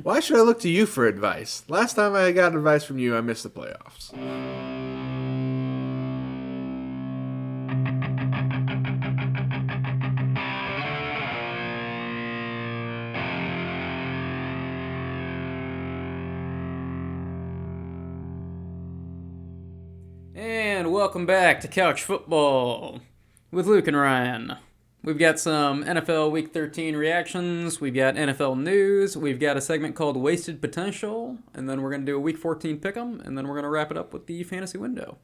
Why should I look to you for advice? Last time I got advice from you, I missed the playoffs. And welcome back to Couch Football with Luke and Ryan. We've got some NFL Week 13 reactions, we've got NFL news, we've got a segment called Wasted Potential, and then we're going to do a Week 14 pick'em, and then we're going to wrap it up with the fantasy window.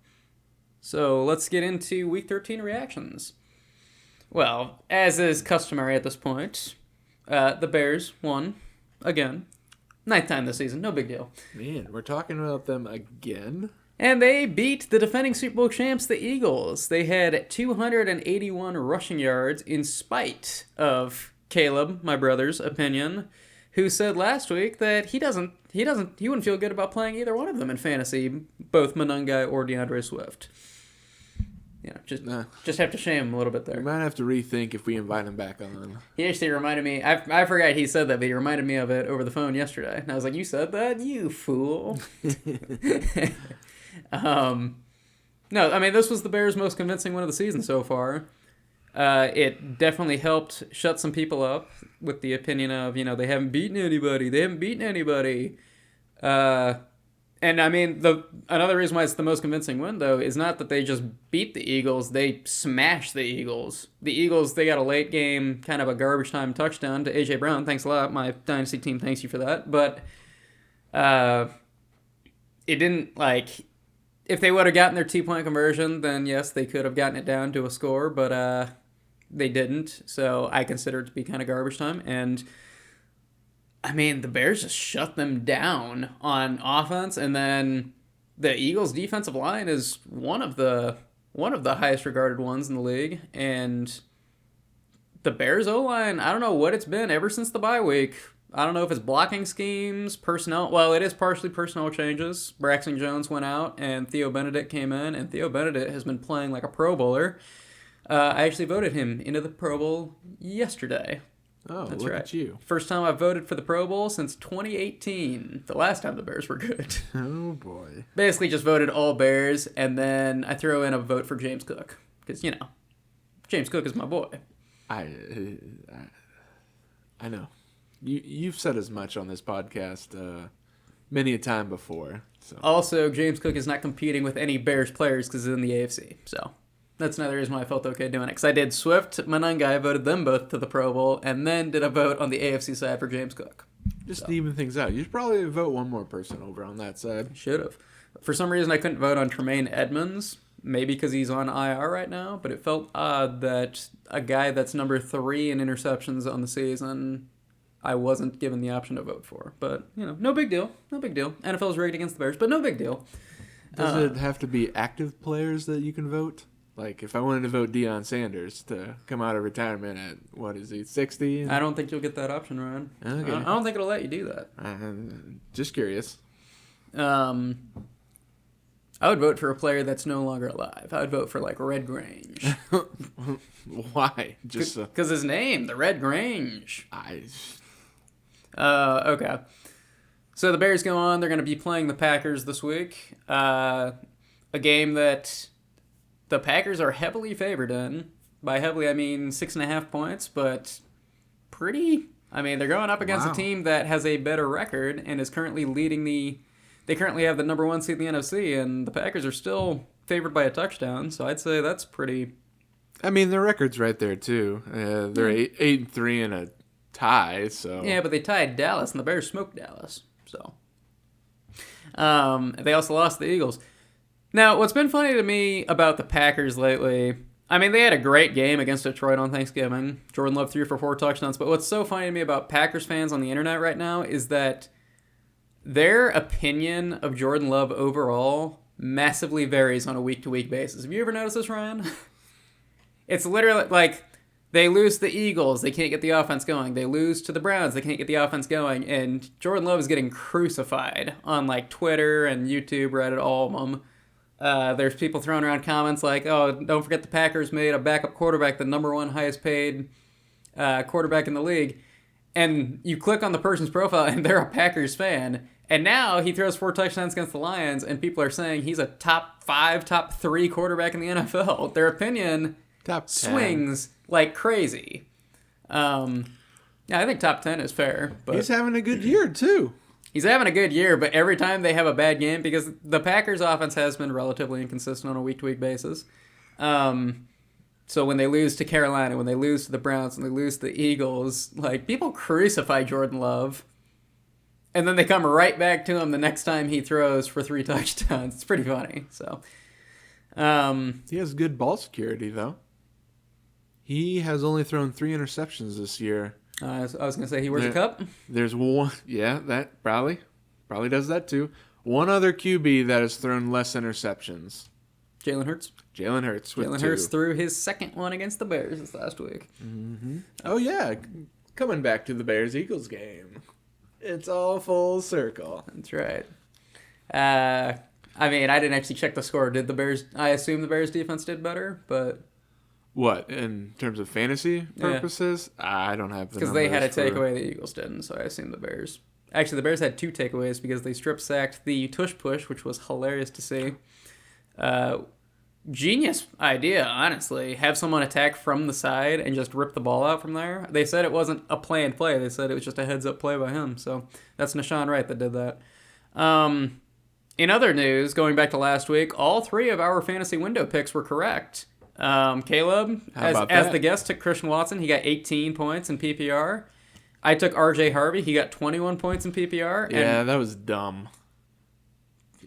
So let's get into Week 13 reactions. Well, as is customary at this point, the Bears won again. Ninth time this season, no big deal. Man, we're talking about them again? And they beat the defending Super Bowl champs, the Eagles. They had 281 rushing yards in spite of Caleb, my brother's opinion, who said last week that he wouldn't feel good about playing either one of them in fantasy, both Monangai or DeAndre Swift. Just have to shame him a little bit there. We might have to rethink if we invite him back on. He actually reminded me, I forgot he said that, but he reminded me of it over the phone yesterday. And I was like, you said that? You fool. No, I mean, this was the Bears' most convincing win of the season so far. It definitely helped shut some people up with the opinion of, they haven't beaten anybody. And I mean, another reason why it's the most convincing win, though, is not that they just beat the Eagles. They smashed the Eagles. The Eagles, they got a late game, kind of a garbage time touchdown to A.J. Brown. Thanks a lot. My Dynasty team thanks you for that. But it didn't, if they would have gotten their 2-point conversion, then yes, they could have gotten it down to a score, but they didn't. So I consider it to be kind of garbage time. And I mean, the Bears just shut them down on offense, and then the Eagles' defensive line is one of the highest regarded ones in the league, and the Bears' O-line, I don't know what it's been ever since the bye week. I don't know if it's blocking schemes, personnel. Well, it is partially personnel changes. Braxton Jones went out, and Theo Benedict came in, and Theo Benedict has been playing like a Pro Bowler. I actually voted him into the Pro Bowl yesterday. Oh, that's look right. At you. First time I've voted for the Pro Bowl since 2018, the last time the Bears were good. Oh, boy. Basically just voted all Bears, and then I throw in a vote for James Cook. Because, James Cook is my boy. I know. You've said as much on this podcast many a time before. So. Also, James Cook is not competing with any Bears players because he's in the AFC. So that's another reason why I felt okay doing it. Because I did Swift, Monangai, voted them both to the Pro Bowl, and then did a vote on the AFC side for James Cook. Just to even things out. You should probably vote one more person over on that side. Should have. For some reason, I couldn't vote on Tremaine Edmonds. Maybe because he's on IR right now. But it felt odd that a guy that's number 3 in interceptions on the season, I wasn't given the option to vote for. But, no big deal. No big deal. NFL's rigged against the Bears, but no big deal. Does it have to be active players that you can vote? Like, if I wanted to vote Deion Sanders to come out of retirement at, 60? I don't think you'll get that option, Ryan. Okay. I don't think it'll let you do that. Just curious. I would vote for a player that's no longer alive. I would vote for, Red Grange. Why? Just because his name, the Red Grange. Okay. So the Bears go on. They're going to be playing the Packers this week. A game that the Packers are heavily favored in. By heavily, I mean 6.5 points, but pretty. I mean, they're going up against a team that has a better record and is currently leading They currently have the number 1 seed in the NFC, and the Packers are still favored by a touchdown, so I'd say that's pretty. I mean, their record's right there, too. They're 8-3 in a tie, so. Yeah, but they tied Dallas, and the Bears smoked Dallas, so. They also lost the Eagles. Now, what's been funny to me about the Packers lately, I mean, they had a great game against Detroit on Thanksgiving. Jordan Love threw for 4 touchdowns, but what's so funny to me about Packers fans on the internet right now is that their opinion of Jordan Love overall massively varies on a week-to-week basis. Have you ever noticed this, Ryan? It's literally they lose to the Eagles, they can't get the offense going. They lose to the Browns, they can't get the offense going. And Jordan Love is getting crucified on Twitter and YouTube, Reddit, all of them. There's people throwing around comments like, oh, don't forget the Packers made a backup quarterback the number 1 highest paid quarterback in the league. and you click on the person's profile and they're a Packers fan, and now he throws 4 touchdowns against the Lions, and people are saying he's a top 5, top 3 quarterback in the NFL. Their opinion Top 10. swings like crazy. Yeah, I think top 10 is fair, but He's having a good year, too. he's having a good year, but every time they have a bad game, because the Packers' offense has been relatively inconsistent on a week-to-week basis. So when they lose to Carolina, when they lose to the Browns, when they lose to the Eagles, like, people crucify Jordan Love. And then they come right back to him the next time he throws for 3 touchdowns. It's pretty funny. So, He has good ball security, though. He has only thrown 3 interceptions this year. I was going to say he wears a cup. There's one, that probably does that too. One other QB that has thrown less interceptions. Jalen Hurts. Jalen Hurts with Jalen 2. Hurts threw his second one against the Bears this last week. Oh yeah, coming back to the Bears-Eagles game. It's all full circle. That's right. I mean, I didn't actually check the score. Did the Bears? I assume the Bears defense did better, but What, in terms of fantasy purposes? I don't have the because they had a numbers for- takeaway, the Eagles didn't. So I assume the Bears. Actually, the Bears had 2 takeaways because they strip sacked the tush push, which was hilarious to see. Genius idea, honestly. Have someone attack from the side and just rip the ball out from there. They said it wasn't a planned play. They said it was just a heads-up play by him. So that's Nashawn Wright that did that. In other news, going back to last week, all 3 of our fantasy window picks were correct. Caleb, as the guest, took Christian Watson. He got 18 points in PPR. I took RJ Harvey. He got 21 points in PPR. Yeah, that was dumb.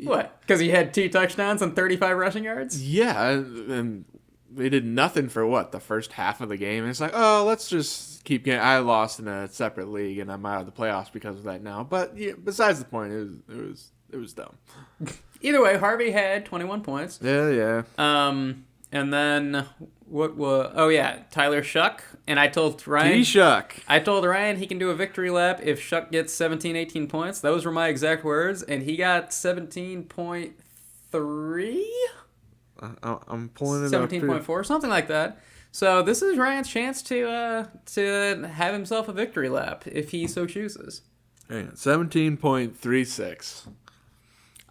What? Because he had 2 touchdowns and 35 rushing yards? Yeah, and they did nothing for the first half of the game. And it's like, oh, let's just keep getting. I lost in a separate league, and I'm out of the playoffs because of that now. But yeah, besides the point, it was dumb. Either way, Harvey had 21 points. Yeah. And then what was? Oh yeah, Tyler Shuck. And I told Ryan. Shuck. I told Ryan he can do a victory lap if Shuck gets 17, 18 points. Those were my exact words, and he got 17.3. I'm pulling it 17.4, something like that. So this is Ryan's chance to have himself a victory lap if he so chooses. 17.36.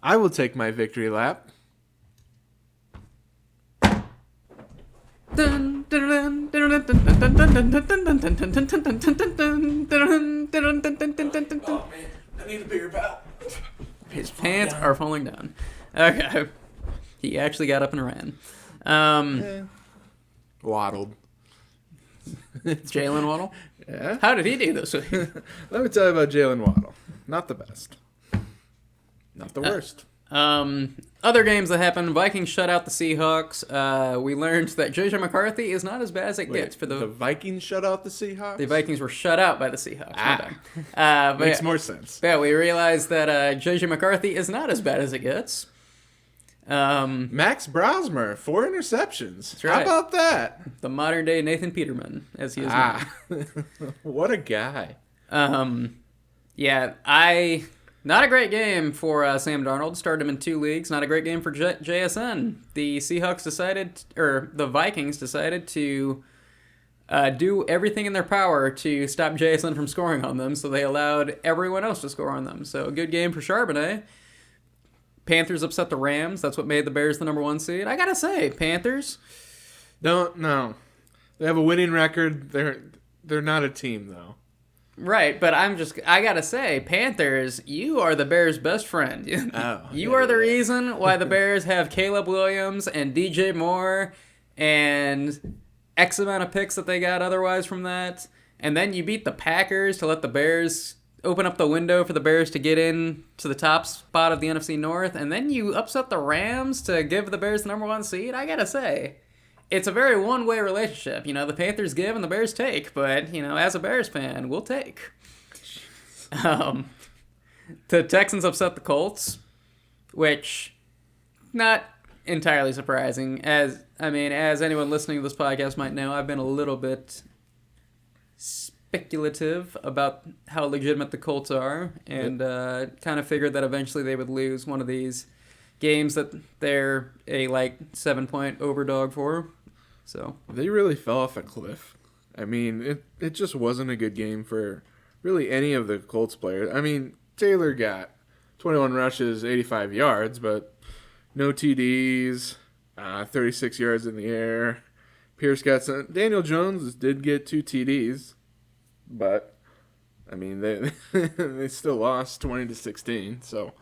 I will take my victory lap. Oh, man. I need a beer pal. His pants are falling down. Okay. He actually got up and ran. Waddled. Jalen Waddle? Yeah. How did he do this week? Let me tell you about Jalen Waddle. Not the best. Not the worst. Other games that happened, Vikings shut out the Seahawks. We learned that JJ McCarthy is not as bad as it gets for the Vikings shut out the Seahawks? The Vikings were shut out by the Seahawks. Makes more sense. Yeah, we realized that JJ McCarthy is not as bad as it gets. Max Brosmer, 4 interceptions. That's right. How about that? The modern day Nathan Peterman, as he is known. What a guy. Yeah, not a great game for Sam Darnold. Started him in 2 leagues. Not a great game for JSN. The the Vikings decided to do everything in their power to stop JSN from scoring on them, so they allowed everyone else to score on them. So a good game for Charbonnet. Panthers upset the Rams. That's what made the Bears the number 1 seed. I gotta say, Panthers. No. They have a winning record. They're not a team, though. Right, but I gotta say, Panthers, you are the Bears' best friend. You are the reason why the Bears have Caleb Williams and DJ Moore and X amount of picks that they got otherwise from that. And then you beat the Packers to let the Bears open up the window for the Bears to get in to the top spot of the NFC North. And then you upset the Rams to give the Bears the number 1 seed. I gotta say, it's a very one-way relationship. The Panthers give and the Bears take. But, as a Bears fan, we'll take. The Texans upset the Colts, which, not entirely surprising. As anyone listening to this podcast might know, I've been a little bit speculative about how legitimate the Colts are. And kind of figured that eventually they would lose one of these games that they're a 7-point overdog for. So they really fell off a cliff. I mean, it just wasn't a good game for really any of the Colts players. I mean, Taylor got 21 rushes, 85 yards, but no TDs, 36 yards in the air. Pierce got some. Daniel Jones did get 2 TDs, but I mean they they still lost 20-16. So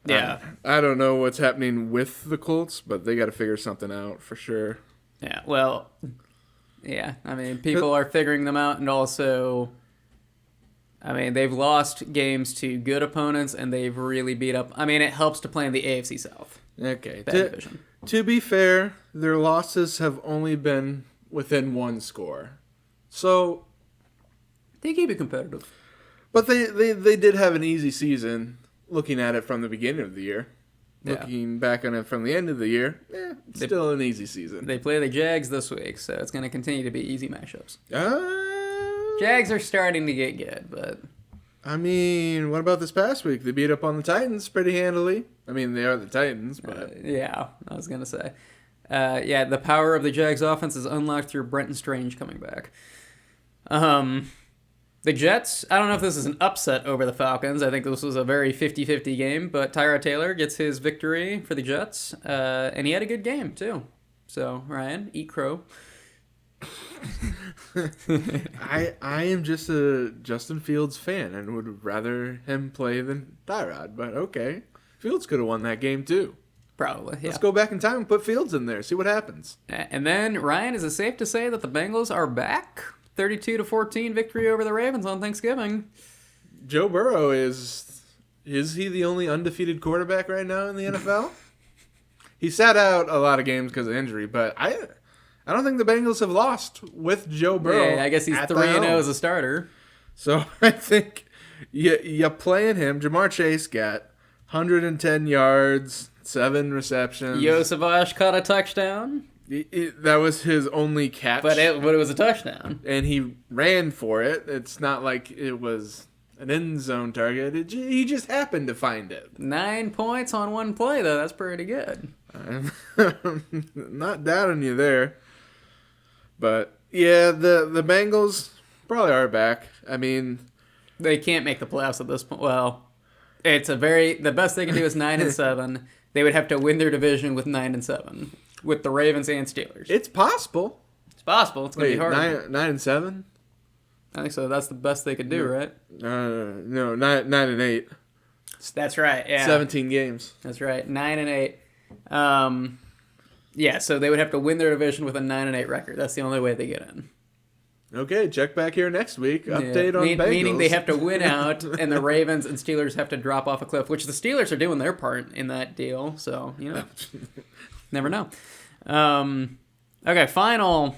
Yeah. I don't know what's happening with the Colts, but they got to figure something out for sure. Yeah, well, yeah. I mean, people are figuring them out, and also, I mean, they've lost games to good opponents, and they've really beat up. I mean, it helps to play in the AFC South. Okay. Bad division. To be fair, their losses have only been within 1 score. So, They keep it competitive. but they did have an easy season looking at it from the beginning of the year. Yeah. Looking back on it from the end of the year, still an easy season. They play the Jags this week, so it's going to continue to be easy matchups. Uh, Jags are starting to get good, but I mean, what about this past week? They beat up on the Titans pretty handily. I mean, they are the Titans, but yeah, I was going to say. Yeah, the power of the Jags offense is unlocked through Brenton Strange coming back. The Jets, I don't know if this is an upset over the Falcons. I think this was a very 50-50 game, but Tyrod Taylor gets his victory for the Jets, and he had a good game, too. So, Ryan, eat crow. I am just a Justin Fields fan and would rather him play than Tyrod. But okay, Fields could have won that game too. Probably, yeah. Let's go back in time and put Fields in there. See what happens. And then, Ryan, is it safe to say that the Bengals are back? 32-14 victory over the Ravens on Thanksgiving. Joe Burrow is he the only undefeated quarterback right now in the NFL? He sat out a lot of games because of injury, but I don't think the Bengals have lost with Joe Burrow. Yeah, I guess he's at the 3-0 helm. as a starter. So I think you playing him. Jamar Chase got 110 yards, 7 receptions. Yosavash caught a touchdown, That was his only catch. but it was a touchdown. And he ran for it. It's not like it was an end zone target. He just happened to find it. 9 points on one play, though. That's pretty good. I'm not doubting you there. But, yeah, the Bengals probably are back. I mean, They can't make the playoffs at this point. Well, the best they can do is 9-7. They would have to win their division with 9-7 with the Ravens and Steelers. it's possible. It's possible. It's gonna be hard. 9-7? I think so. That's the best they could do, right? No, 9-8. That's right. Yeah, 17 games. That's right. 9-8. Yeah. So they would have to win their division with a 9-8 record. That's the only way they get in. Okay, check back here next week. Update on Bengals. Meaning they have to win out, and the Ravens and Steelers have to drop off a cliff, which the Steelers are doing their part in that deal. So, never know. Okay, final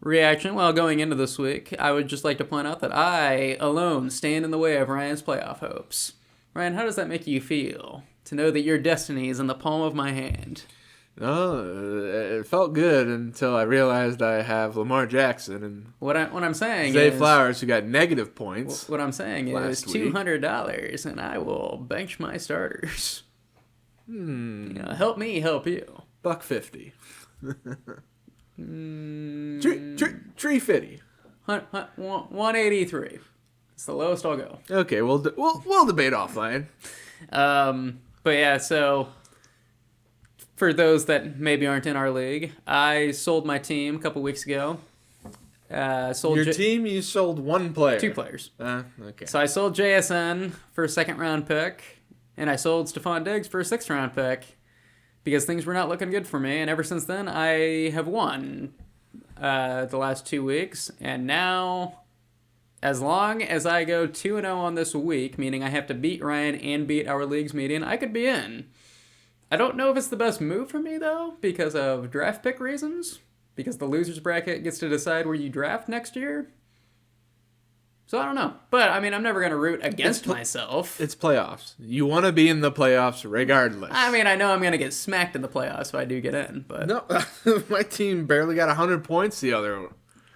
reaction. Well, going into this week, I would just like to point out that I alone stand in the way of Ryan's playoff hopes. Ryan, how does that make you feel to know that your destiny is in the palm of my hand? No, it felt good until I realized I have Lamar Jackson and What I'm saying Zay is, Flowers, who got negative points. What I'm saying is last week. $200, and I will bench my starters. Help me, help you. $150. Tree fitty. 183. It's the lowest I'll go. Okay, we'll debate offline. But yeah, so for those that maybe aren't in our league, I sold my team a couple weeks ago. Sold Your team, you sold one player. 2 players. Okay. So I sold JSN for a 2nd round pick, and I sold Stephon Diggs for a 6th round pick because things were not looking good for me. And ever since then, I have won the last 2 weeks. And now, as long as I go 2-0 on this week, meaning I have to beat Ryan and beat our league's median, I could be in. I don't know if it's the best move for me, though, because of draft pick reasons. Because the loser's bracket gets to decide where you draft next year. So I don't know. But, I mean, I'm never going to root against myself. It's playoffs. You want to be in the playoffs regardless. I mean, I know I'm going to get smacked in the playoffs if I do get in, but... No, my team barely got 100 points the other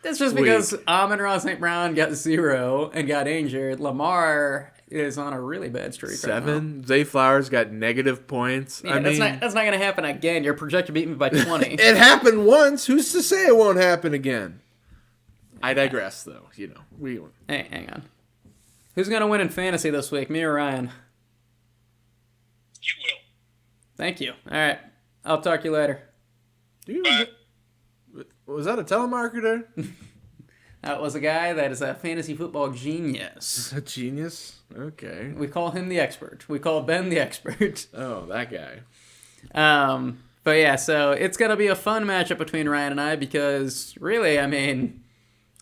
That's just week. because Amon-Ra St. Brown got 0 and got injured. Lamar is on a really bad streak 7. right now. Zay Flowers got negative points. Yeah, I mean, that's not going to happen again. Your projected beat me by 20. it happened once. Who's to say it won't happen again? I digress, though. Hey, hang on. Who's going to win in fantasy this week, me or Ryan? You will. Thank you. All right. I'll talk to you later. Was that a telemarketer? That was a guy that is a fantasy football genius. A genius? Okay. We call him the expert. We call Ben the expert. Oh, that guy. But yeah, so it's going to be a fun matchup between Ryan and I because really, I mean,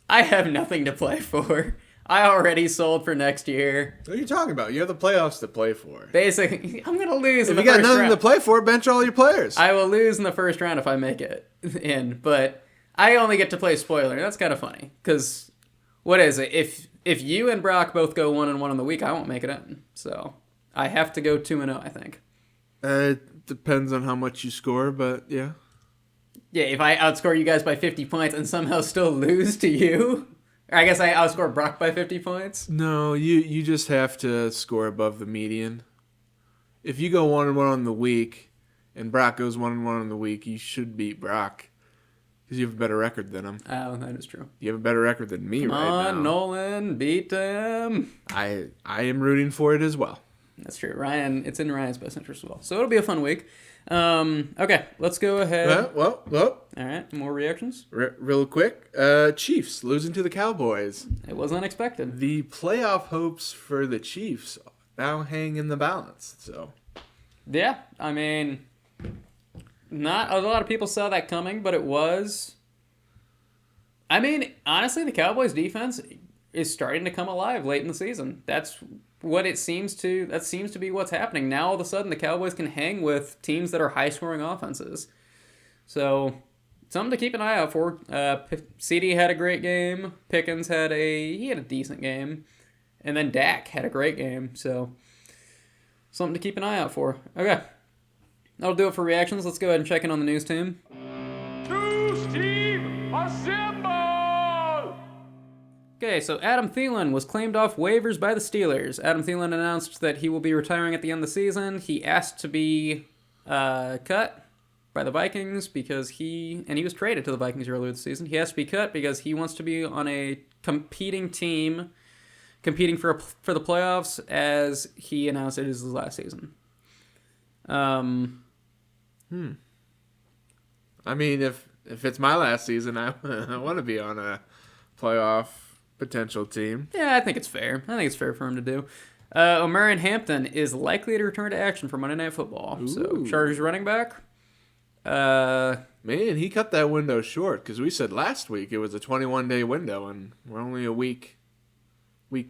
I have nothing to play for. I already sold for next year. What are you talking about? You have the playoffs to play for. Basically, I'm going to lose in the If you first got nothing round. to play for, bench all your players. I will lose in the first round if I make it in, but I only get to play spoiler. That's kind of funny because what is it? If you and Brock both go 1-1 in the week, I won't make it in. So I have to go 2-0, I think. It depends on how much you score, but yeah. Yeah, if I outscore you guys by 50 points and somehow still lose to you, or I guess I outscore Brock by 50 points. No, you just have to score above the median. If you go 1-1 on the week, and Brock goes 1-1 on the week, you should beat Brock because you have a better record than him. Oh, that is true. You have a better record than me Come right on, now. Nolan, beat them. I am rooting for it as well. That's true. Ryan, it's in Ryan's best interest as well. So it'll be a fun week. Okay, let's go ahead. Well. All right, more reactions. Real quick, Chiefs losing to the Cowboys. It was unexpected. The playoff hopes for the Chiefs now hang in the balance. So Yeah, I mean, not a lot of people saw that coming, but it was. I mean, honestly, the Cowboys' defense is starting to come alive late in the season. That's what it seems to. That seems to be what's happening now. All of a sudden, the Cowboys can hang with teams that are high-scoring offenses. So, something to keep an eye out for. CD had a great game. Pickens had a decent game, and then Dak had a great game. So, something to keep an eye out for. Okay. That'll do it for reactions. Let's go ahead and check in on the news team. News team, assemble! Okay, so Adam Thielen was claimed off waivers by the Steelers. Adam Thielen announced that he will be retiring at the end of the season. He asked to be cut by the Vikings because he was traded to the Vikings earlier this season. He asked to be cut because he wants to be on a competing team, competing for the playoffs, as he announced it is his last season. I mean, if it's my last season, I want to be on a playoff potential team. Yeah, I think it's fair. I think it's fair for him to do. Omarion Hampton is likely to return to action for Monday Night Football. So, Ooh. Chargers running back. Man, he cut that window short because we said last week it was a 21-day window, and we're only a week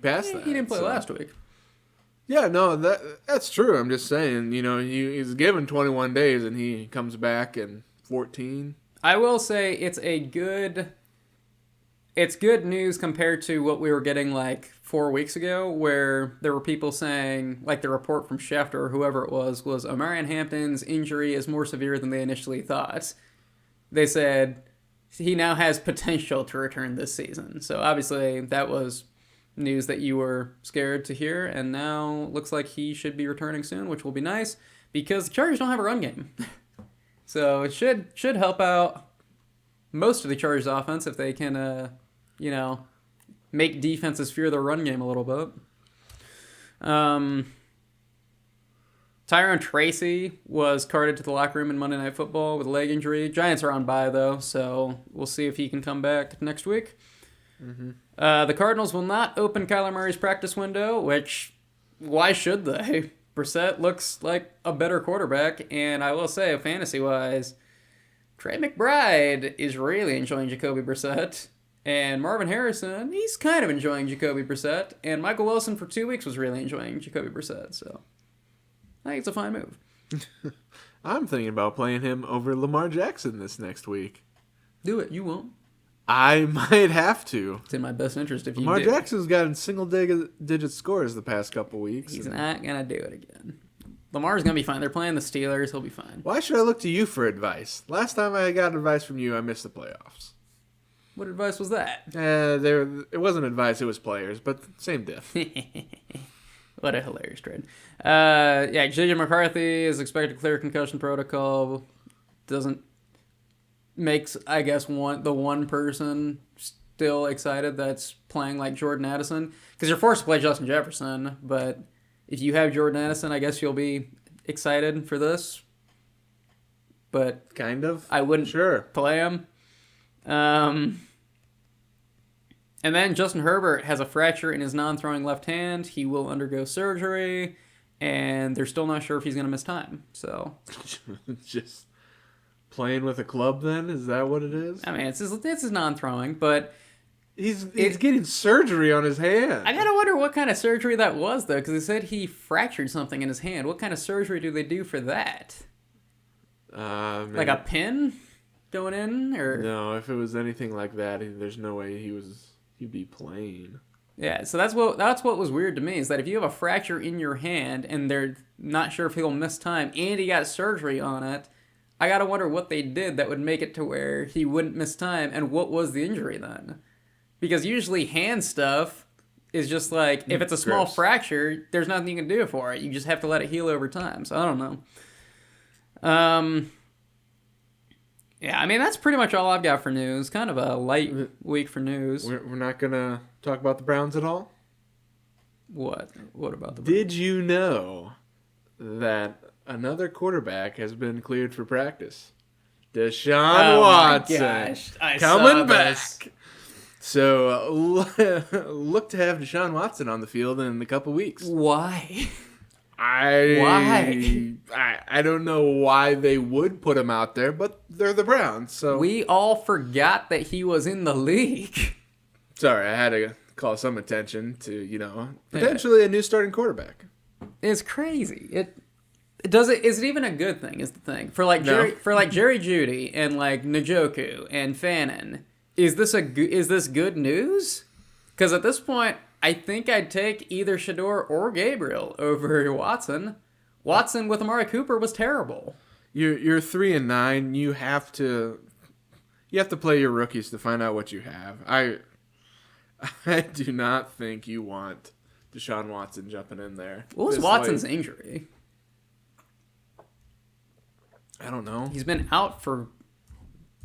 past that. He didn't play so. last week. Yeah, no, that's true. I'm just saying, he's given 21 days, and he comes back in 14. I will say it's good news compared to what we were getting like 4 weeks ago, where there were people saying, like the report from Schefter or whoever it was Omarion Hampton's injury is more severe than they initially thought. They said he now has potential to return this season. So obviously that was news that you were scared to hear, and now looks like he should be returning soon, which will be nice because the Chargers don't have a run game. So it should help out most of the Chargers offense if they can make defenses fear the run game a little bit. Tyrone Tracy was carted to the locker room in Monday Night Football with a leg injury. Giants are on bye, though, so we'll see if he can come back next week. Mm-hmm. The Cardinals will not open Kyler Murray's practice window, which, why should they? Brissett looks like a better quarterback, and I will say, fantasy-wise, Trey McBride is really enjoying Jacoby Brissett. And Marvin Harrison, he's kind of enjoying Jacoby Brissett. And Michael Wilson for 2 weeks was really enjoying Jacoby Brissett. So I think it's a fine move. I'm thinking about playing him over Lamar Jackson this next week. Do it. You won't. I might have to. It's in my best interest if you Lamar do. Jackson's gotten single-digit scores the past couple weeks. He's not going to do it again. Lamar's going to be fine. They're playing the Steelers. He'll be fine. Why should I look to you for advice? Last time I got advice from you, I missed the playoffs. What advice was that? It wasn't advice, it was players, but same diff. What a hilarious trade. JJ McCarthy is expected to clear concussion protocol. Makes, I guess, the one person still excited that's playing like Jordan Addison. Because you're forced to play Justin Jefferson, but if you have Jordan Addison, I guess you'll be excited for this. But Kind of. I wouldn't Sure. play him. And then Justin Herbert has a fracture in his non-throwing left hand. He will undergo surgery, and they're still not sure if he's going to miss time. So, Just playing with a club then? Is that what it is? I mean, it's his non-throwing, but He's getting surgery on his hand. I gotta wonder what kind of surgery that was, though, because they said he fractured something in his hand. What kind of surgery do they do for that? Like a pin going in, or No, if it was anything like that, there's no way he'd be playing. yeah. So that's what was weird to me is that if you have a fracture in your hand and they're not sure if he'll miss time, and he got surgery on it, I gotta wonder what they did that would make it to where he wouldn't miss time, and what was the injury then? Because usually hand stuff is just like, if it's a small Gross. fracture, there's nothing you can do for it. You just have to let it heal over time. So I don't know. Yeah, I mean, that's pretty much all I've got for news. Kind of a light week for news. We're not going to talk about the Browns at all? What? What about the... Did you know that another quarterback has been cleared for practice? Deshaun Oh my Watson. gosh, I coming saw back. this. So look to have Deshaun Watson on the field in a couple weeks. Why? I don't know why they would put him out there, but they're the Browns, so We all forgot that he was in the league. sorry, I had to call some attention to, potentially a new starting quarterback. It's crazy. It does it. Is it even a good thing? Is the thing for like No. Jerry Jeudy and like Njoku and Fannin? Is this good news? Because at this point, I think I'd take either Shador or Gabriel over Watson. Watson with Amari Cooper was terrible. You're 3-9. You have to play your rookies to find out what you have. I do not think you want Deshaun Watson jumping in there. What was this Watson's late. injury? I don't know. He's been out for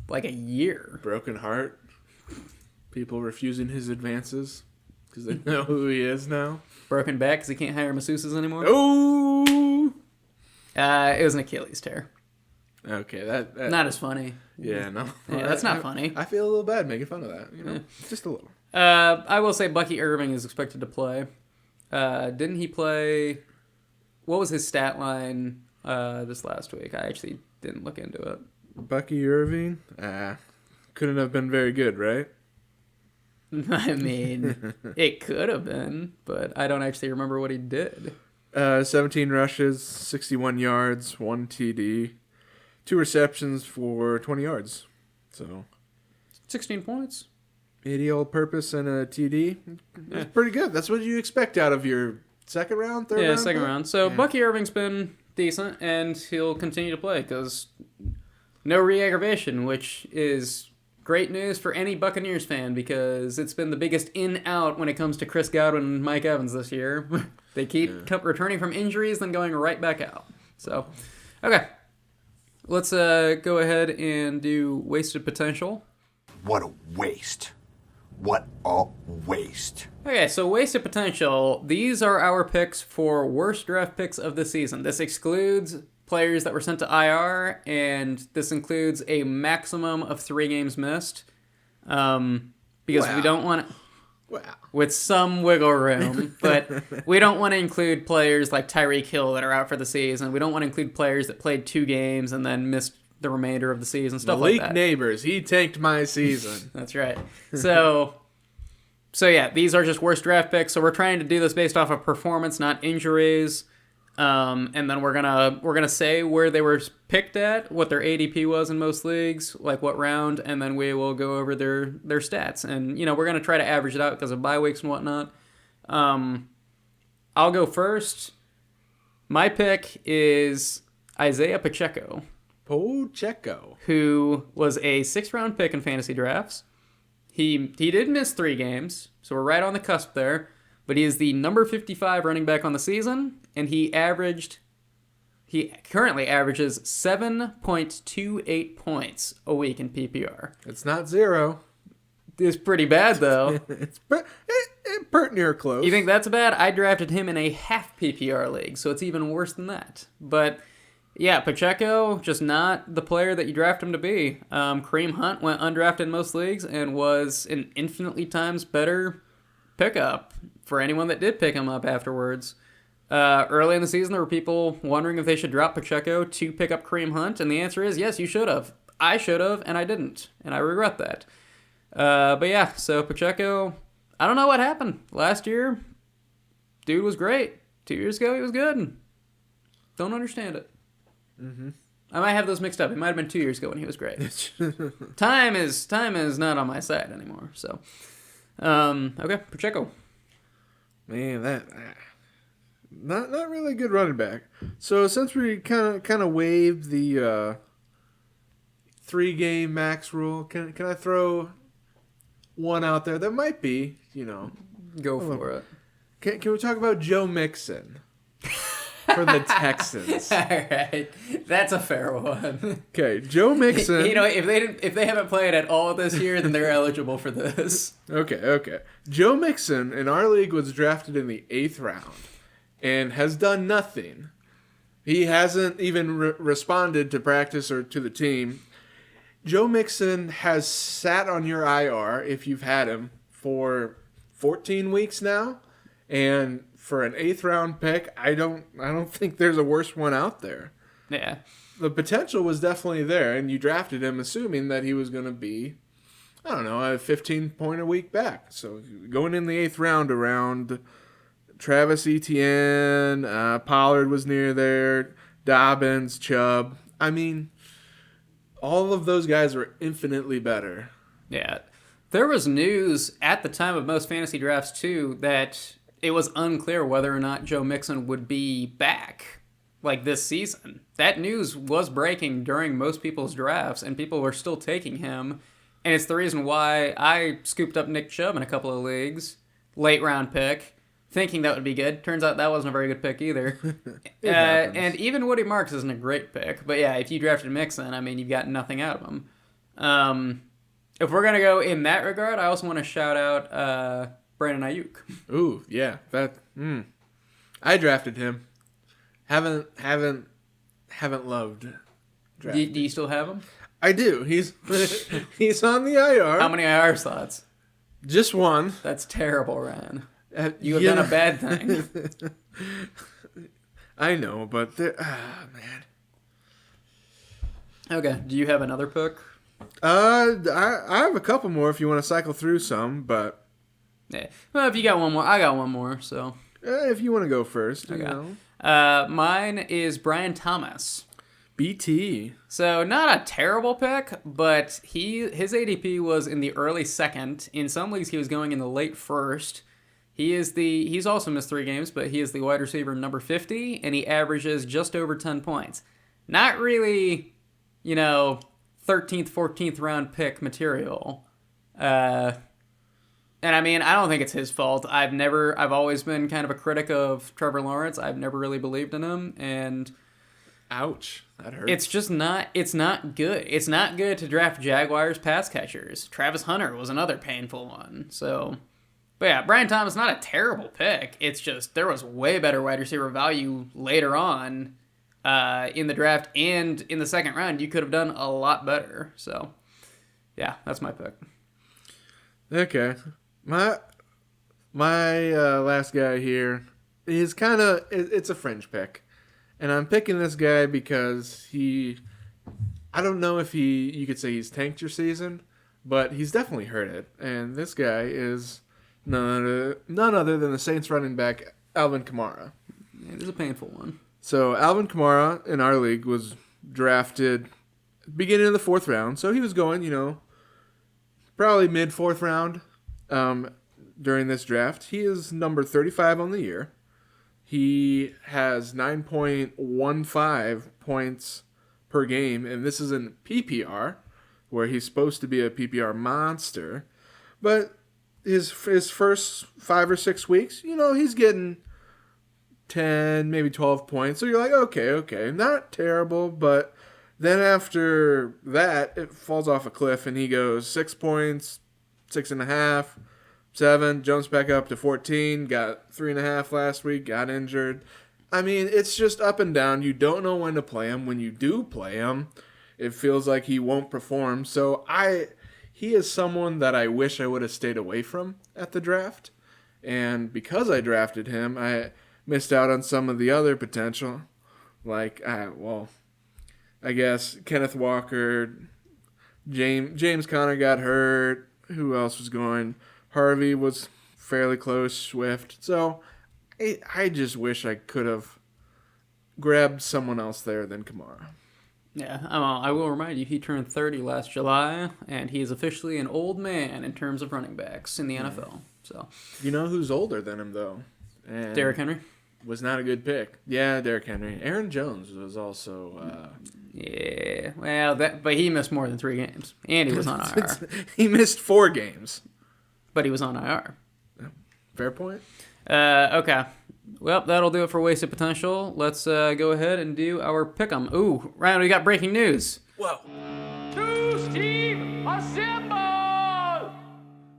like a year. Broken heart. People refusing his advances because they know who he is now. Broken back because he can't hire masseuses anymore. Oh. It was an Achilles tear. Okay, that Not as funny. yeah, no. Yeah, that's not funny. I feel a little bad making fun of that. Just a little. I will say Bucky Irving is expected to play. Didn't he play? What was his stat line this last week? I actually didn't look into it. Bucky Irving, couldn't have been very good, right? I mean, it could have been, but I don't actually remember what he did. 17 rushes, 61 yards, 1 TD, 2 receptions for 20 yards. So 16 points. 80 all-purpose and a TD. That's pretty good. That's what you expect out of your second round, third round? Yeah, second pick? round. So Yeah. Bucky Irving's been decent, and he'll continue to play because no re-aggravation, which is great news for any Buccaneers fan because it's been the biggest in-out when it comes to Chris Godwin and Mike Evans this year. They keep returning from injuries, then going right back out. So, okay. Let's go ahead and do Wasted Potential. What a waste. What a waste. Okay, so Wasted Potential. These are our picks for worst draft picks of the season. This excludes players that were sent to IR, and this includes a maximum of 3 games missed. Because we Wow. don't want to, Wow. with some wiggle room, but we don't want to include players like Tyreek Hill that are out for the season. We don't want to include players that played 2 games and then missed the remainder of the season, stuff Malik like that. Neighbors, he tanked my season. That's right. So yeah, these are just worst draft picks. So we're trying to do this based off of performance, not injuries. And then we're gonna say where they were picked at, what their ADP was in most leagues, like what round, and then we will go over their stats. And we're gonna try to average it out because of bye weeks and whatnot. I'll go first. My pick is Isaiah Pacheco, Pacheco. who was a 6th round pick in fantasy drafts. He did miss 3 games, so we're right on the cusp there. But he is the number 55 running back on the season, and he currently averages 7.28 points a week in PPR. It's not 0. is pretty bad, though. It's pert near close. You think that's bad? I drafted him in a half PPR league, so it's even worse than that. But yeah, Pacheco, just not the player that you draft him to be. Kareem Hunt went undrafted in most leagues and was an infinitely times better pickup for anyone that did pick him up afterwards. Early in the season, there were people wondering if they should drop Pacheco to pick up Kareem Hunt, and the answer is yes, you should have. I should have, and I didn't, and I regret that. But yeah, so Pacheco, I don't know what happened. Last year, dude was great. 2 years ago, he was good. Don't understand it. Mm-hmm. I might have those mixed up. It might have been 2 years ago when he was great. Time is not on my side anymore. So, okay, Pacheco. Man, that not really a good running back. So since we kind of waived the 3-game max rule, can I throw one out there that might be, Go for it. Can we talk about Joe Mixon for the Texans? All right, that's a fair one. Okay, Joe Mixon. If they haven't played at all this year, then they're eligible for this. Okay. Joe Mixon in our league was drafted in the 8th round and has done nothing. He hasn't even responded to practice or to the team. Joe Mixon has sat on your IR if you've had him for 14 weeks now, and for an 8th round pick, I don't think there's a worse one out there. Yeah. The potential was definitely there, and you drafted him assuming that he was going to be, I don't know, a 15-point-a-week back. So going in the 8th round around Travis Etienne, Pollard was near there, Dobbins, Chubb. I mean, all of those guys were infinitely better. Yeah. There was news at the time of most fantasy drafts, too, that it was unclear whether or not Joe Mixon would be back, like, this season. That news was breaking during most people's drafts, and people were still taking him. And it's the reason why I scooped up Nick Chubb in a couple of leagues, late-round pick, thinking that would be good. Turns out that wasn't a very good pick either. And even Woody Marks isn't a great pick. But yeah, if you drafted Mixon, I mean, you've got nothing out of him. If we're going to go in that regard, I also want to shout out Brandon Ayuk. Ooh, yeah. I drafted him. Haven't loved drafting. Do you still have him? I do. He's on the IR. How many IR slots? Just one. That's terrible, Ryan. You have done a bad thing. I know, but man. Okay. Do you have another pick? I have a couple more if you want to cycle through some, but Yeah. Well, if you got one more, I got one more. So if you want to go first, okay. Mine is Brian Thomas. BT. So not a terrible pick, but his ADP was in the early second. In some leagues, he was going in the late first. He's also missed 3 games, but he is the wide receiver number 50, and he averages just over 10 points. Not really, 13th, 14th round pick material. And I mean, I don't think it's his fault. I've always been kind of a critic of Trevor Lawrence. I've never really believed in him, and Ouch. That hurts. it's just not good. It's not good to draft Jaguars pass catchers. Travis Hunter was another painful one. So, but yeah, Brian Thomas, not a terrible pick. It's just there was way better wide receiver value later on in the draft and in the second round. You could have done a lot better. So, yeah, that's my pick. Okay. My last guy here is it's a fringe pick. And I'm picking this guy because I don't know if you could say he's tanked your season, but he's definitely hurt it. And this guy is none other than the Saints running back, Alvin Kamara. It is a painful one. So Alvin Kamara in our league was drafted beginning of the 4th round. So he was going, probably mid 4th round during this draft. He is number 35 on the year. He has 9.15 points per game, and this is in PPR, where he's supposed to be a PPR monster. But his first 5 or 6 weeks, he's getting 10, maybe 12 points. So you're like, okay, not terrible. But then after that, it falls off a cliff, and he goes 6 points, 6.5, 7, jumps back up to 14, got 3.5 last week, got injured. I mean, it's just up and down. You don't know when to play him. When you do play him, it feels like he won't perform. So he is someone that I wish I would have stayed away from at the draft. And because I drafted him, I missed out on some of the other potential. Like, I guess Kenneth Walker, James Conner got hurt. Who else was going? Harvey was fairly close, Swift. So I just wish I could have grabbed someone else there than Kamara. Yeah, I will remind you, he turned 30 last July, and he is officially an old man in terms of running backs in the NFL. So, You know who's older than him, though? And Derrick Henry? was not a good pick. Yeah, Derrick Henry. Aaron Jones was also... Yeah, well, but he missed more than 3 games, and he was on IR. he missed 4 games. But he was on IR. Fair point. Okay. Well, that'll do it for Wasted Potential. Let's go ahead and do our pick'em. Ooh, Ryan, we got breaking news. Whoa. Two-team assemble!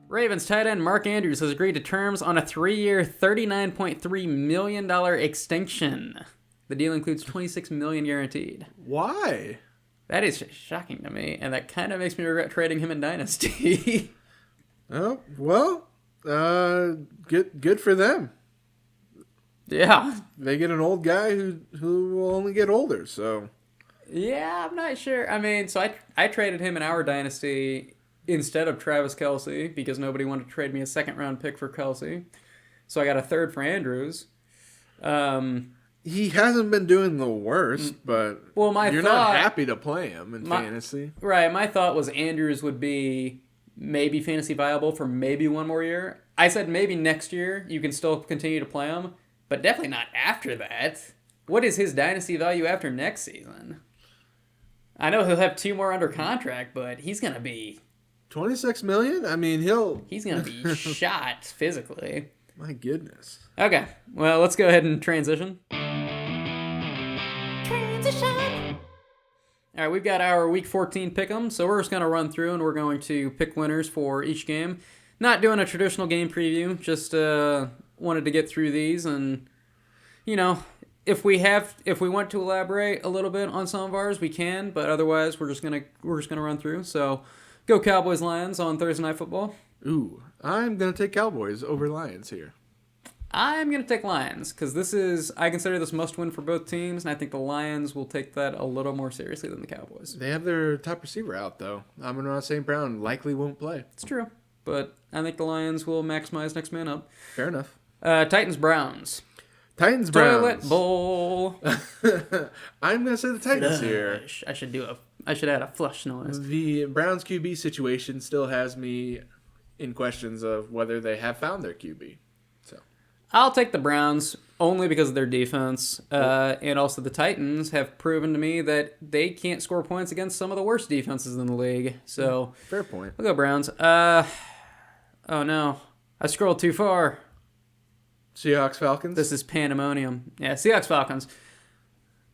Ravens tight end Mark Andrews has agreed to terms on a 3-year, $39.3 million extension. The deal includes $26 million guaranteed. Why? That is shocking to me, and that kind of makes me regret trading him in Dynasty. Oh, well, good for them. Yeah. They get an old guy who will only get older, so... Yeah, I'm not sure. I mean, so I traded him in our Dynasty instead of Travis Kelce because nobody wanted to trade me a 2nd-round pick for Kelce. So I got a 3rd for Andrews. He hasn't been doing the worst, but Well, you're not happy to play him in fantasy. Right, my thought was Andrews would be maybe fantasy viable for maybe 1 more year. I said maybe next year you can still continue to play him, but definitely not after that. What is his dynasty value after next season? I know he'll have 2 more under contract, but he's gonna be $26 million? I mean, he's gonna be shot physically. My goodness. Okay, well, let's go ahead and transition. All right, we've got our Week 14 pick'em, so we're just going to run through and we're going to pick winners for each game. Not doing a traditional game preview, just wanted to get through these, and you know, if we want to elaborate a little bit on some of ours, we can, but otherwise we're just gonna run through. So, go Cowboys Lions on Thursday Night Football. Ooh, I'm gonna take Cowboys over Lions here. I'm going to take Lions because I consider this must win for both teams, and I think the Lions will take that a little more seriously than the Cowboys. They have their top receiver out, though. Amon-Ra St. Brown likely won't play. It's true, but I think the Lions will maximize next man up. Fair enough. Titans-Browns. Titans-Browns. Toilet bowl. I'm going to say the Titans here. I should add a flush noise. The Browns QB situation still has me in questions of whether they have found their QB. I'll take the Browns only because of their defense, and also the Titans have proven to me that they can't score points against some of the worst defenses in the league. So fair point. We'll go Browns. Oh no, I scrolled too far. Seahawks Falcons. This is pandemonium. Yeah, Seahawks Falcons.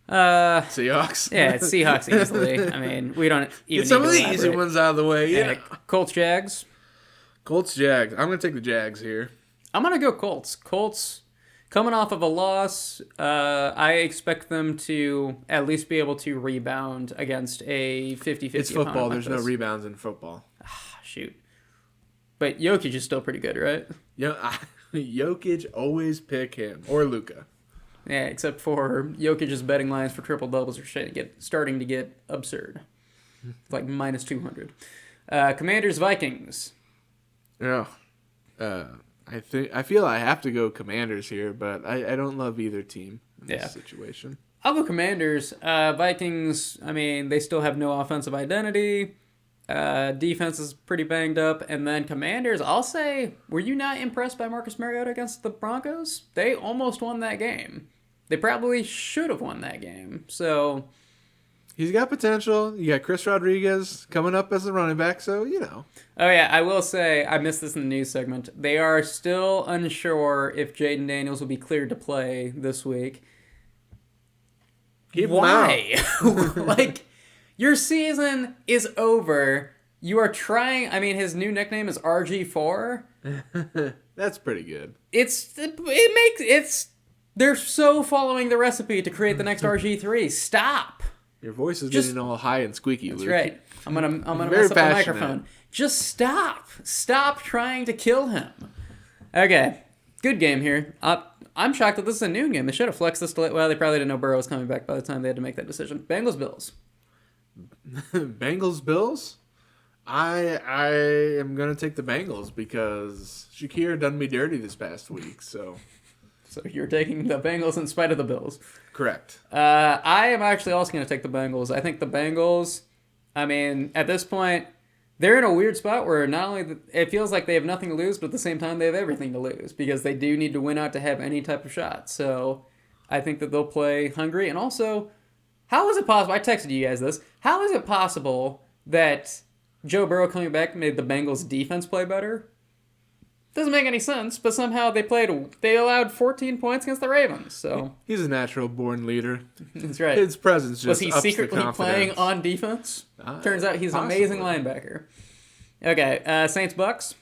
Seahawks. Yeah, it's Seahawks easily. I mean, we don't even get some need of to the elaborate. easy ones out of the way. Yeah. Colts Jags. Colts Jags. I'm going to take the Jags here. I'm going to go Colts. Colts, coming off of a loss, I expect them to at least be able to rebound against a 50-50 It's football. opponent There's like no this. rebounds in football. Shoot. But Jokic is still pretty good, right? Yeah, Jokic, always pick him. Or Luka. Yeah, except for Jokic's betting lines for triple-doubles are starting to get absurd. Like minus 200. Commanders, Vikings. Yeah. I feel I have to go Commanders here, but I don't love either team in this situation. I'll go Commanders. Vikings, I mean, they still have no offensive identity. Defense is pretty banged up. And then Commanders, I'll say, were you not impressed by Marcus Mariota against the Broncos? They almost won that game. They probably should have won that game. So He's got potential. You got Chris Rodriguez coming up as a running back, so, you know. Oh, yeah, I will say, I missed this in the news segment. They are still unsure if Jaden Daniels will be cleared to play this week. Keep him Why? Like, your season is over. You are trying. I mean, his new nickname is RG4. That's pretty good. They're so following the recipe to create the next RG3. Stop. Your voice is Just- getting all high and squeaky, That's Luke. right. I'm gonna Very mess up the passionate. microphone. Just stop. Stop trying to kill him. Okay. Good game here. I'm shocked that this is a noon game. They should have flexed this to well, they probably didn't know Burrow was coming back by the time they had to make that decision. Bengals Bills. Bengals Bills. I am gonna take the Bengals because Shakir done me dirty this past week. So So you're taking the Bengals in spite of the Bills. correct. I am actually also going to take the Bengals. I think the Bengals, I mean, at this point, they're in a weird spot where not only it feels like they have nothing to lose, but at the same time they have everything to lose because they do need to win out to have any type of shot. So I think that they'll play hungry. And also, how is it possible? I texted you guys this. How is it possible that Joe Burrow coming back made the Bengals defense play better? Doesn't make any sense, but somehow they allowed 14 points against the Ravens. So He's a natural born leader. that's right. His presence just Was he ups secretly the confidence. playing on defense? Turns out he's an possibly. amazing linebacker. Okay, Saints Bucks,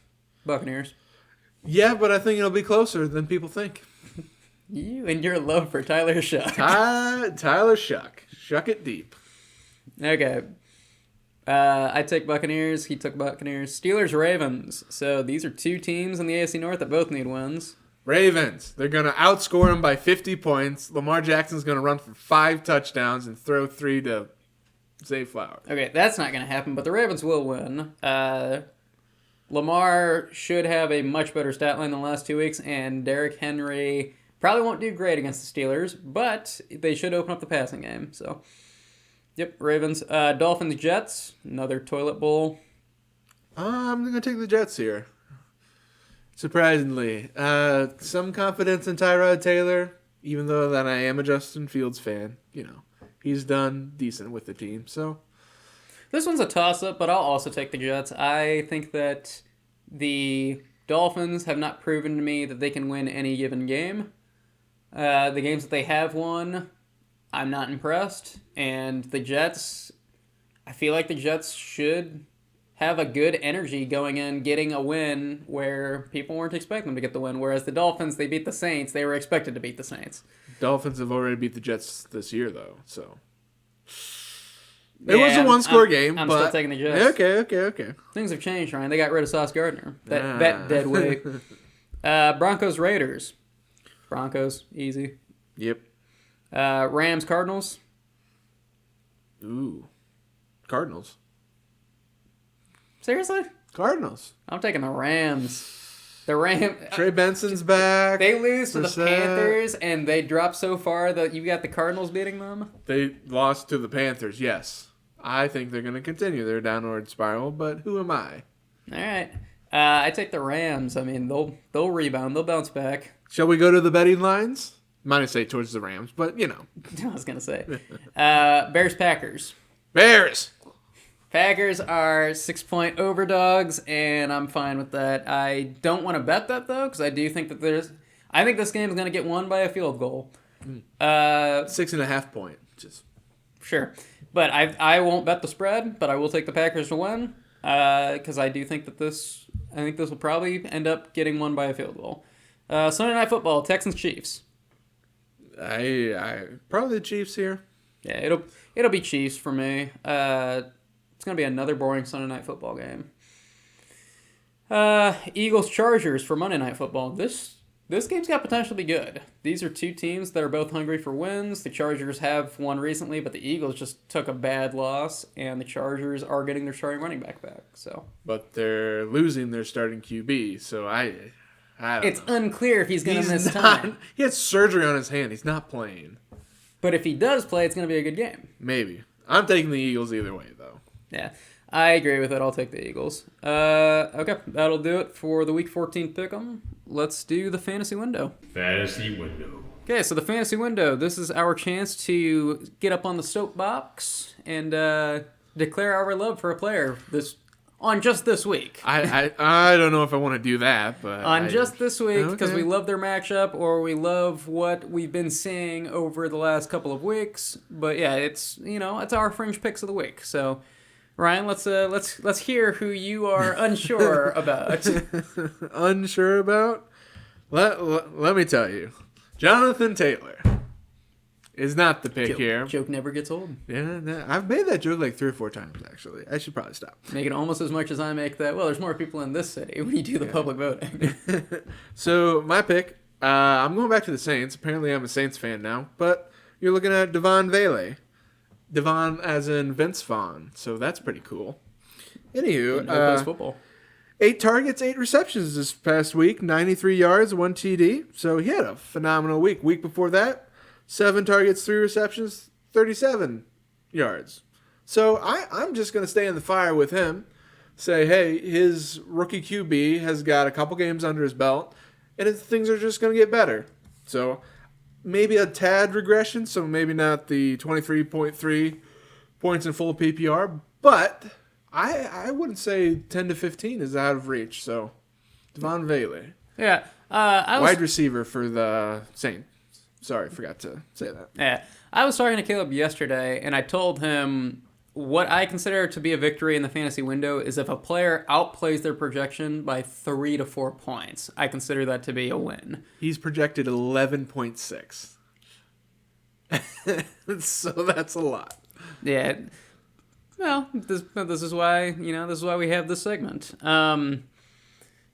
Buccaneers. Yeah, but I think it'll be closer than people think. You and your love for Tyler Shuck. Tyler Shuck. Shuck it deep. Okay. I take Buccaneers. He took Buccaneers. Steelers, Ravens. So these are two teams in the AFC North that both need wins. Ravens. They're going to outscore them by 50 points. Lamar Jackson's going to run for 5 touchdowns and throw 3 to Zay Flowers. Okay, that's not going to happen, but the Ravens will win. Lamar should have a much better stat line than the last 2 weeks, and Derrick Henry probably won't do great against the Steelers, but they should open up the passing game. So, yep, Ravens. Dolphins, Jets, another toilet bowl. I'm going to take the Jets here. Surprisingly. Some confidence in Tyrod Taylor, even though that I am a Justin Fields fan. You know, he's done decent with the team, so... This one's a toss-up, but I'll also take the Jets. I think that the Dolphins have not proven to me that they can win any given game. The games that they have won, I'm not impressed. And the Jets, I feel like the Jets should have a good energy going in, getting a win where people weren't expecting them to get the win. Whereas the Dolphins, they beat the Saints. They were expected to beat the Saints. Dolphins have already beat the Jets this year, though, so... It was Yeah, a one-score I'm- game, I'm but... still taking the Jets. Okay. Things have changed, Ryan. They got rid of Sauce Gardner. That Ah. dead weight. Broncos, Raiders. Broncos, easy. Yep. Rams, Cardinals. Ooh. Cardinals. Seriously? Cardinals. I'm taking the Rams. The Rams. Trey Benson's back. They lose to the Brissett. Panthers, and they drop so far that you got the Cardinals beating them. They lost to the Panthers, yes. I think they're going to continue their downward spiral, but who am I? All right. I take the Rams. I mean, they'll rebound. They'll bounce back. Shall we go to the betting lines? Might say towards the Rams, but you know. I was gonna say. Bears, Packers. Bears! Packers are 6-point overdogs, and I'm fine with that. I don't want to bet that, though, because I do think that I think this game is going to get won by a field goal. 6.5 point. Just Sure. But I won't bet the spread, but I will take the Packers to win, because I do think that this will probably end up getting won by a field goal. Sunday Night Football, Texans-Chiefs. I probably the Chiefs here. Yeah, it'll be Chiefs for me. It's going to be another boring Sunday Night Football game. Eagles-Chargers for Monday Night Football. This game's got potential to be good. These are two teams that are both hungry for wins. The Chargers have won recently, but the Eagles just took a bad loss, and the Chargers are getting their starting running back back. So But they're losing their starting QB, so I don't it's know. unclear if he's going to miss He's time. He had surgery on his hand. He's not playing. But if he does play, it's going to be a good game. Maybe. I'm taking the Eagles either way, though. Yeah, I agree with it. I'll take the Eagles. Okay, that'll do it for the Week 14 pick'em. Let's do the fantasy window. Fantasy window. Okay, so the fantasy window. This is our chance to get up on the soapbox and declare our love for a player just this week. I don't know if I want to do that, but Just this week, because Okay. we love their matchup or we love what we've been seeing over the last couple of weeks. But yeah, it's our fringe picks of the week. So Ryan, let's hear who you are unsure about. Unsure about? Let me tell you. Jonathan Taylor is not the pick here. Joke never gets old. Yeah, I've made that joke like 3 or 4 times, actually. I should probably stop. Making almost as much as I make that. Well, there's more people in this city when you do the public voting. So, my pick, I'm going back to the Saints. Apparently, I'm a Saints fan now. But you're looking at Devon Vele. Devon as in Vince Vaughn. So, that's pretty cool. Anywho, Plays football. 8 targets, 8 receptions this past week, 93 yards, 1 TD. So he had a phenomenal week. Week before that, 7 targets, 3 receptions, 37 yards. So I'm just going to stay in the fire with him. Say, hey, his rookie QB has got a couple games under his belt, and things are just going to get better. So maybe a tad regression, so maybe not the 23.3 points in full PPR, but I wouldn't say 10 to 15 is out of reach. So, Devon Vele. Yeah. Wide receiver for the Saints. Sorry, forgot to say that. Yeah. I was talking to Caleb yesterday, and I told him what I consider to be a victory in the fantasy window is if a player outplays their projection by 3 to 4 points. I consider that to be a win. He's projected 11.6. So that's a lot. Yeah. Well, this is why we have this segment.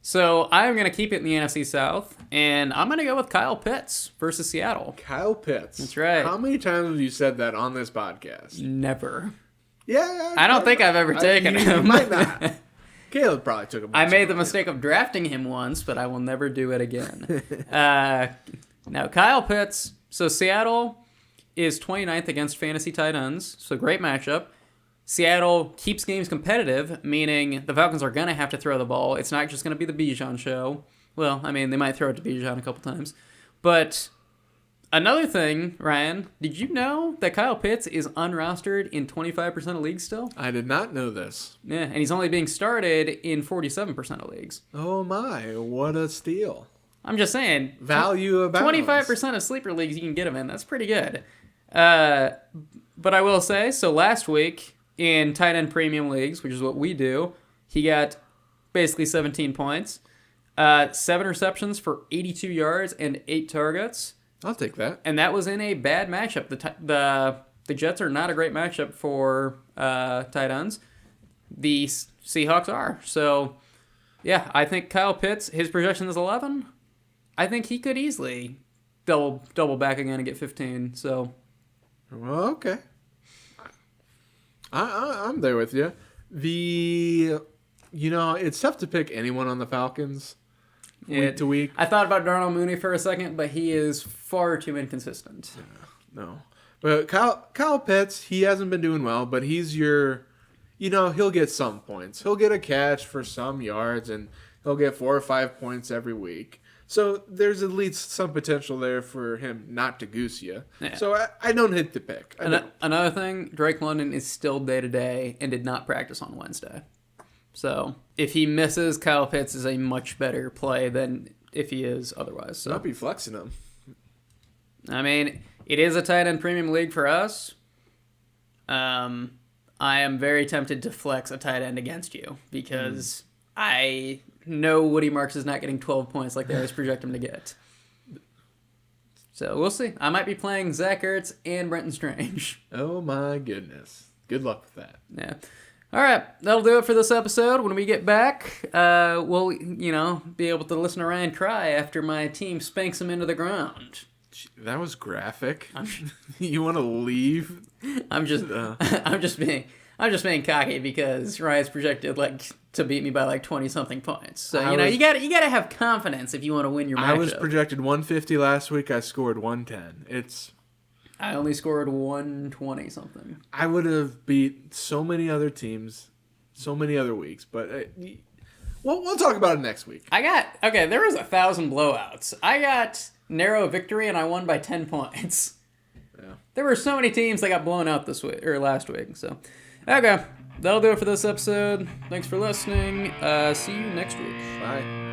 So I'm going to keep it in the NFC South, and I'm going to go with Kyle Pitts versus Seattle. Kyle Pitts. That's right. How many times have you said that on this podcast? Never. Yeah. I don't think I've ever taken him. You might not. Caleb probably took him. I made the mistake of drafting him once, but I will never do it again. Now, Kyle Pitts. So Seattle is 29th against fantasy tight ends, so great matchup. Seattle keeps games competitive, meaning the Falcons are going to have to throw the ball. It's not just going to be the Bijan show. Well, I mean, they might throw it to Bijan a couple times. But another thing, Ryan, did you know that Kyle Pitts is unrostered in 25% of leagues still? I did not know this. Yeah, and he's only being started in 47% of leagues. Oh my, what a steal. I'm just saying. Value abounds. 25% of sleeper leagues you can get him in. That's pretty good. But I will say, so last week in tight end premium leagues, which is what we do, he got basically 17 points, 7 receptions for 82 yards and 8 targets. I'll take that. And that was in a bad matchup. The Jets are not a great matchup for tight ends. The Seahawks are. So, yeah, I think Kyle Pitts, his projection is 11. I think he could easily double back again and get 15. So, well, okay. I'm there with you. It's tough to pick anyone on the Falcons week to week. I thought about Darnell Mooney for a second, but he is far too inconsistent. Yeah, no. But Kyle Pitts, he hasn't been doing well, but he's your, he'll get some points. He'll get a catch for some yards, and he'll get 4 or 5 points every week. So there's at least some potential there for him not to goose you. Yeah. So I don't hit the pick. Another thing, Drake London is still day-to-day and did not practice on Wednesday. So if he misses, Kyle Pitts is a much better play than if he is otherwise. So I'll be flexing him. I mean, it is a tight end premium league for us. I am very tempted to flex a tight end against you because I know Woody Marks is not getting 12 points like they always project him to get. So we'll see. I might be playing Zach Ertz and Brenton Strange. Oh my goodness. Good luck with that. Yeah. All right. That'll do it for this episode. When we get back, we'll, be able to listen to Ryan cry after my team spanks him into the ground. That was graphic. You want to leave? I'm just being cocky because Ryan's projected to beat me by 20 something points. So you gotta have confidence if you want to win your matchup. I was projected 150 last week. I scored 110. I only scored 120 something. I would have beat so many other teams, so many other weeks, but we'll talk about it next week. There was 1,000 blowouts. I got narrow victory and I won by 10 points. Yeah. There were so many teams that got blown out this week or last week. So, okay, that'll do it for this episode. Thanks for listening. See you next week. Bye.